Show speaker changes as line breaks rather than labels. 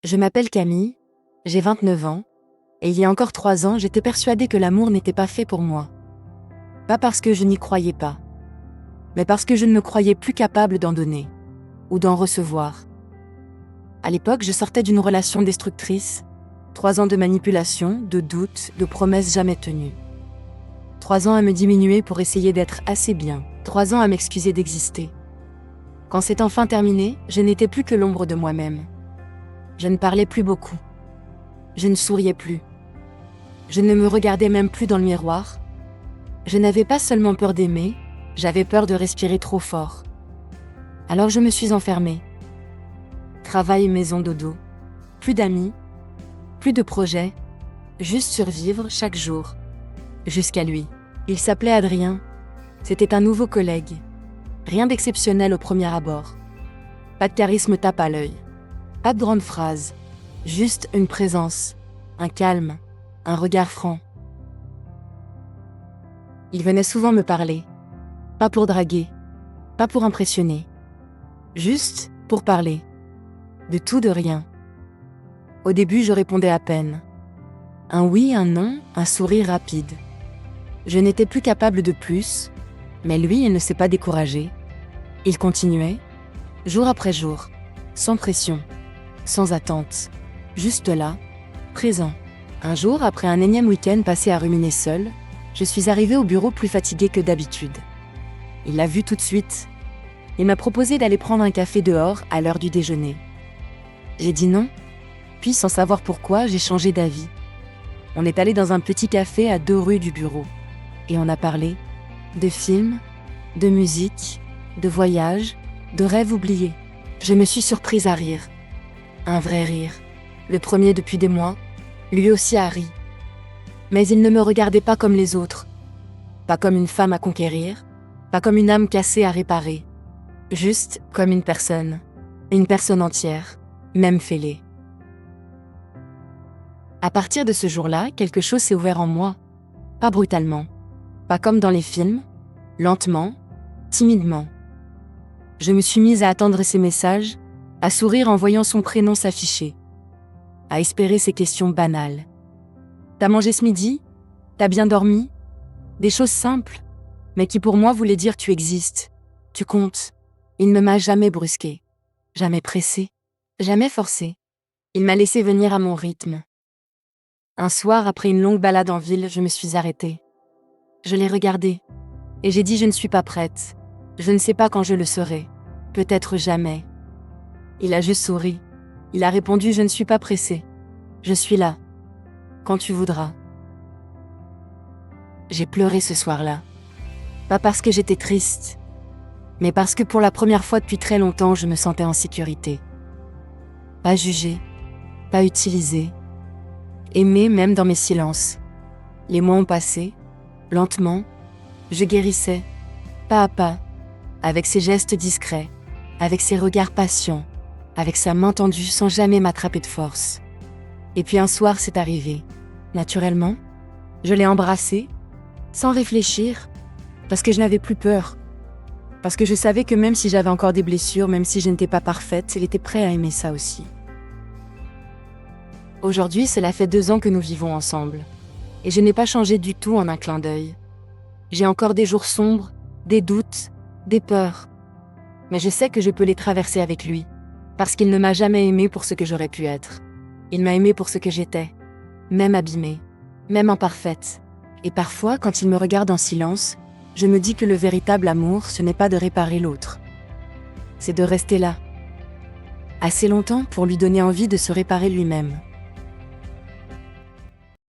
Je m'appelle Camille, j'ai 29 ans, et il y a encore 3 ans, j'étais persuadée que l'amour n'était pas fait pour moi. Pas parce que je n'y croyais pas, mais parce que je ne me croyais plus capable d'en donner, ou d'en recevoir. À l'époque, je sortais d'une relation destructrice, 3 ans de manipulation, de doutes, de promesses jamais tenues. 3 ans à me diminuer pour essayer d'être assez bien, 3 ans à m'excuser d'exister. Quand c'est enfin terminé, je n'étais plus que l'ombre de moi-même. Je ne parlais plus beaucoup. Je ne souriais plus. Je ne me regardais même plus dans le miroir. Je n'avais pas seulement peur d'aimer, j'avais peur de respirer trop fort. Alors je me suis enfermée. Travail, maison, dodo. Plus d'amis, plus de projets, juste survivre chaque jour. Jusqu'à lui. Il s'appelait Adrien. C'était un nouveau collègue. Rien d'exceptionnel au premier abord. Pas de charisme tape à l'œil. Pas de grandes phrases. Juste une présence, un calme, un regard franc. Il venait souvent me parler. Pas pour draguer, pas pour impressionner. Juste pour parler. De tout, de rien. Au début, je répondais à peine. Un oui, un non, un sourire rapide. Je n'étais plus capable de plus, mais lui, il ne s'est pas découragé. Il continuait, jour après jour, sans pression, sans attente, juste là, présent. Un jour, après un énième week-end passé à ruminer seul, je suis arrivée au bureau plus fatiguée que d'habitude. Il l'a vu tout de suite. Il m'a proposé d'aller prendre un café dehors à l'heure du déjeuner. J'ai dit non, puis sans savoir pourquoi, j'ai changé d'avis. On est allé dans un petit café à 2 rues du bureau. Et on a parlé de films, de musique, de voyages, de rêves oubliés. Je me suis surprise à rire. Un vrai rire. Le premier depuis des mois. Lui aussi a ri. Mais il ne me regardait pas comme les autres. Pas comme une femme à conquérir. Pas comme une âme cassée à réparer. Juste comme une personne. Une personne entière. Même fêlée. À partir de ce jour-là, quelque chose s'est ouvert en moi. Pas brutalement. Pas comme dans les films. Lentement. Timidement. Je me suis mise à attendre ses messages, à sourire en voyant son prénom s'afficher, à espérer ses questions banales. T'as mangé ce midi? T'as bien dormi? Des choses simples, mais qui pour moi voulaient dire tu existes, tu comptes. Il ne m'a jamais brusqué, jamais pressé, jamais forcé. Il m'a laissé venir à mon rythme. Un soir, après une longue balade en ville, je me suis arrêtée. Je l'ai regardé, et j'ai dit je ne suis pas prête. Je ne sais pas quand je le serai. Peut-être jamais. Il a juste souri. Il a répondu « Je ne suis pas pressée. Je suis là. Quand tu voudras. » J'ai pleuré ce soir-là. Pas parce que j'étais triste, mais parce que pour la première fois depuis très longtemps, je me sentais en sécurité. Pas jugée, pas utilisée. Aimée même dans mes silences. Les mois ont passé, lentement. Je guérissais, pas à pas, avec ses gestes discrets, avec ses regards patients, avec sa main tendue sans jamais m'attraper de force. Et puis un soir, c'est arrivé. Naturellement, je l'ai embrassé, sans réfléchir, parce que je n'avais plus peur. Parce que je savais que même si j'avais encore des blessures, même si je n'étais pas parfaite, il était prêt à aimer ça aussi. Aujourd'hui, cela fait 2 ans que nous vivons ensemble. Et je n'ai pas changé du tout en un clin d'œil. J'ai encore des jours sombres, des doutes, des peurs. Mais je sais que je peux les traverser avec lui, parce qu'il ne m'a jamais aimée pour ce que j'aurais pu être. Il m'a aimée pour ce que j'étais, même abîmée, même imparfaite. Et parfois, quand il me regarde en silence, je me dis que le véritable amour, ce n'est pas de réparer l'autre. C'est de rester là, assez longtemps pour lui donner envie de se réparer lui-même.